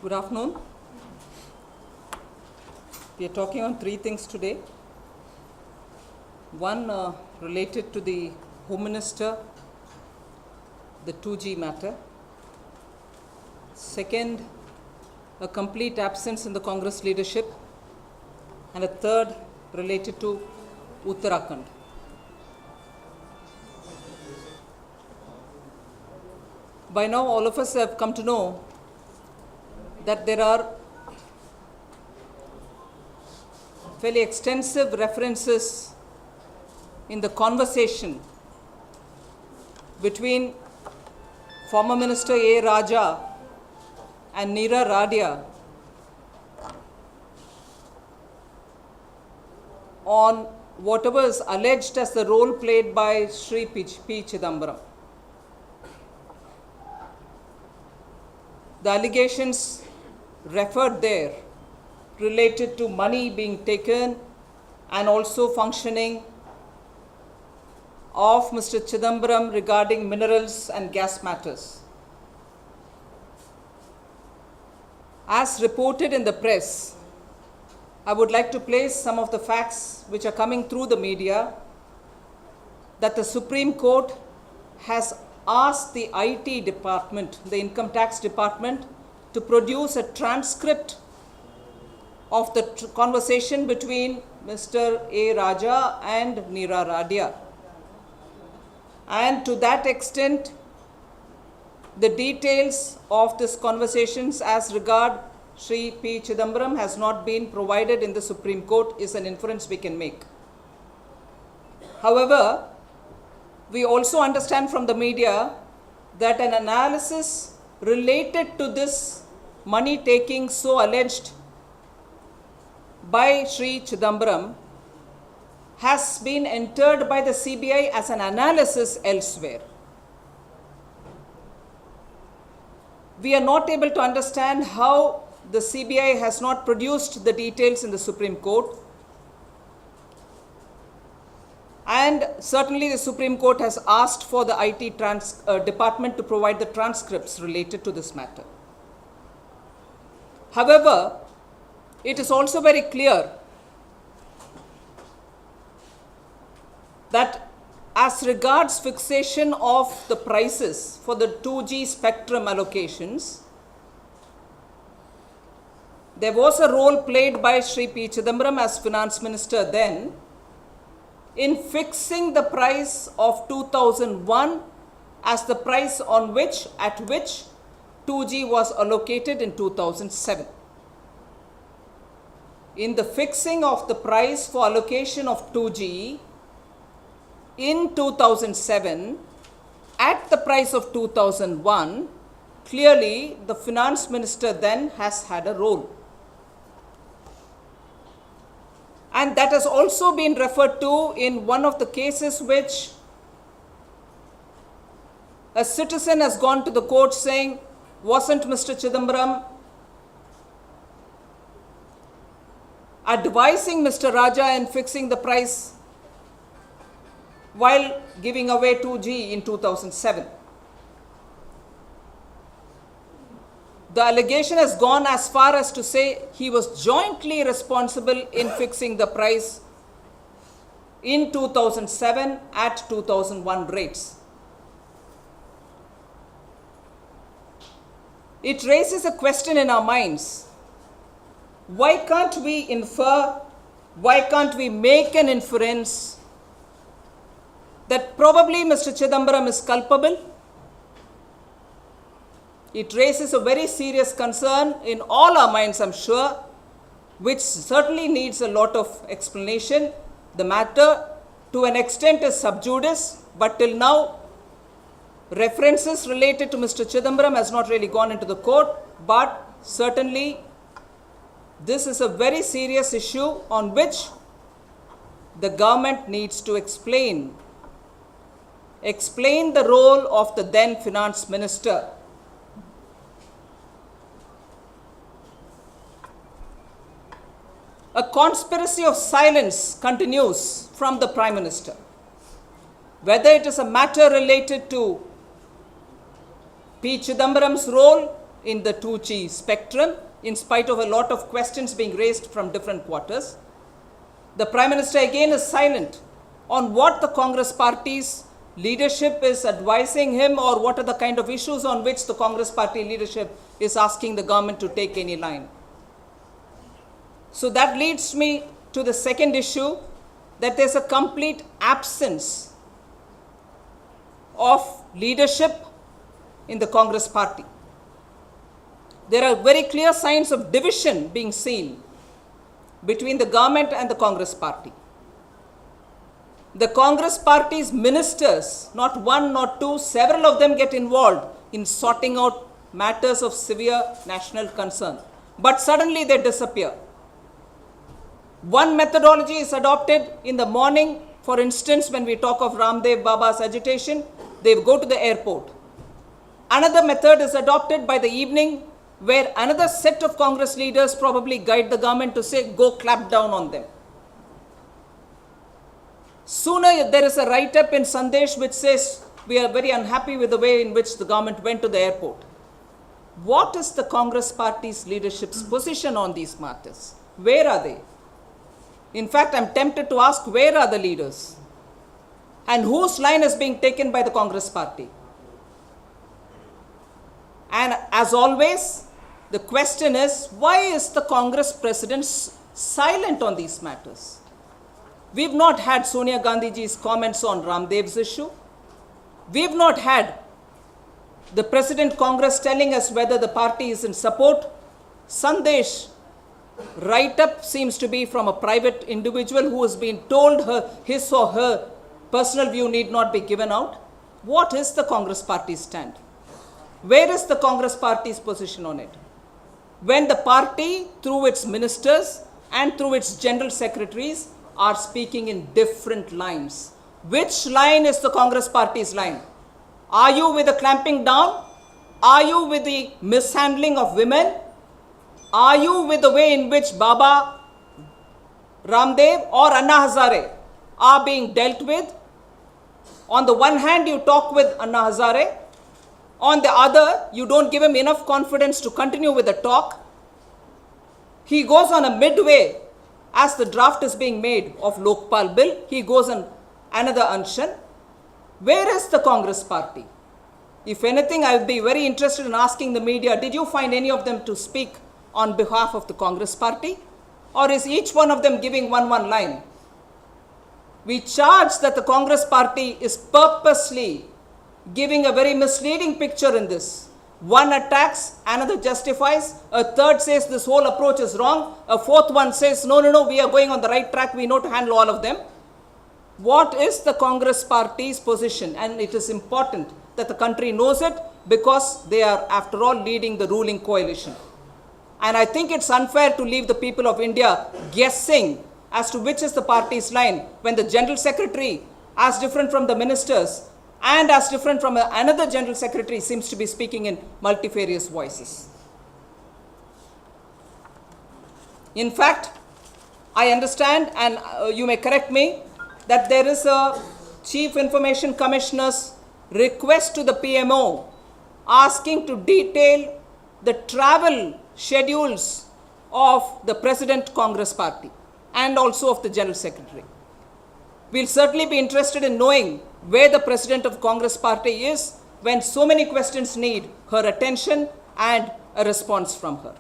Good afternoon. We are talking on three things today. One related to the Home Minister, the 2G matter. Second, a complete absence in the Congress leadership. And a third related to Uttarakhand. By now, all of us have come to know that there are fairly extensive references in the conversation between former Minister A. Raja and Neera Radia on whatever is alleged as the role played by Sri P. Chidambaram. The allegations referred there related to money being taken and also functioning of Mr. Chidambaram regarding minerals and gas matters. As reported in the press, I would like to place some of the facts which are coming through the media that the Supreme Court has asked the IT department, the income tax department, to produce a transcript of the conversation between Mr. A. Raja and Neera Radia. And to that extent, the details of this conversations as regard Sri P. Chidambaram has not been provided in the Supreme Court is an inference we can make. However, we also understand from the media that an analysis related to this money taking so alleged by Sri Chidambaram has been entered by the CBI as an analysis elsewhere. We are not able to understand how the CBI has not produced the details in the Supreme Court. And certainly the Supreme Court has asked for the IT department to provide the transcripts related to this matter. However, it is also very clear that as regards fixation of the prices for the 2G spectrum allocations, there was a role played by Sri P. Chidambaram as Finance Minister then in fixing the price of 2001 as the price at which 2G was allocated in 2007. In the fixing of the price for allocation of 2G in 2007 at the price of 2001, clearly the Finance Minister then has had a role. And that has also been referred to in one of the cases which a citizen has gone to the court saying, wasn't Mr. Chidambaram advising Mr. Raja in fixing the price while giving away 2G in 2007? The allegation has gone as far as to say he was jointly responsible in fixing the price in 2007 at 2001 rates. It raises a question in our minds. Why can't we infer, why can't we make an inference that probably Mr. Chidambaram is culpable? It raises a very serious concern in all our minds, I'm sure, which certainly needs a lot of explanation. The matter, to an extent, is sub judice, but till now, references related to Mr. Chidambaram has not really gone into the court, but certainly this is a very serious issue on which the government needs to explain the role of the then Finance Minister. A conspiracy of silence continues from the Prime Minister. Whether it is a matter related to P. Chidambaram's role in the 2G spectrum, in spite of a lot of questions being raised from different quarters. The Prime Minister again is silent on what the Congress Party's leadership is advising him, or what are the kind of issues on which the Congress Party leadership is asking the government to take any line. So that leads me to the second issue, that there's a complete absence of leadership in the Congress Party. There are very clear signs of division being seen between the government and the Congress Party. The Congress Party's ministers, not one, not two, several of them get involved in sorting out matters of severe national concern. But suddenly they disappear. One methodology is adopted in the morning. For instance, when we talk of Ramdev Baba's agitation, they go to the airport. Another method is adopted by the evening, where another set of Congress leaders probably guide the government to say, go clap down on them. Sooner there is a write-up in Sandesh which says, we are very unhappy with the way in which the government went to the airport. What is the Congress Party's leadership's position on these matters? Where are they? In fact, I'm tempted to ask, where are the leaders? And whose line is being taken by the Congress Party? And as always, the question is, why is the Congress President silent on these matters? We've not had Sonia Gandhiji's comments on Ramdev's issue. We've not had the President Congress telling us whether the party is in support. Sandesh write-up seems to be from a private individual who has been told his or her personal view need not be given out. What is the Congress Party's stand? Where is the Congress Party's position on it? When the party, through its ministers and through its general secretaries, are speaking in different lines. Which line is the Congress Party's line? Are you with the clamping down? Are you with the mishandling of women? Are you with the way in which Baba Ramdev or Anna Hazare are being dealt with? On the one hand, you talk with Anna Hazare. On the other, you don't give him enough confidence to continue with the talk. He goes on a midway as the draft is being made of Lokpal bill. He goes on another unshan. Where is the Congress Party? If anything, I would be very interested in asking the media, did you find any of them to speak on behalf of the Congress Party? Or is each one of them giving one line? We charge that the Congress Party is purposely giving a very misleading picture in this. One attacks, another justifies, a third says this whole approach is wrong, a fourth one says, no, we are going on the right track, we know to handle all of them. What is the Congress Party's position? And it is important that the country knows it, because they are, after all, leading the ruling coalition. And I think it's unfair to leave the people of India guessing as to which is the party's line, when the General Secretary, as different from the ministers, and as different from another General Secretary, seems to be speaking in multifarious voices. In fact, I understand, and you may correct me, that there is a Chief Information Commissioner's request to the PMO asking to detail the travel schedules of the President Congress Party and also of the General Secretary. We'll certainly be interested in knowing where the President of Congress Party is when so many questions need her attention and a response from her.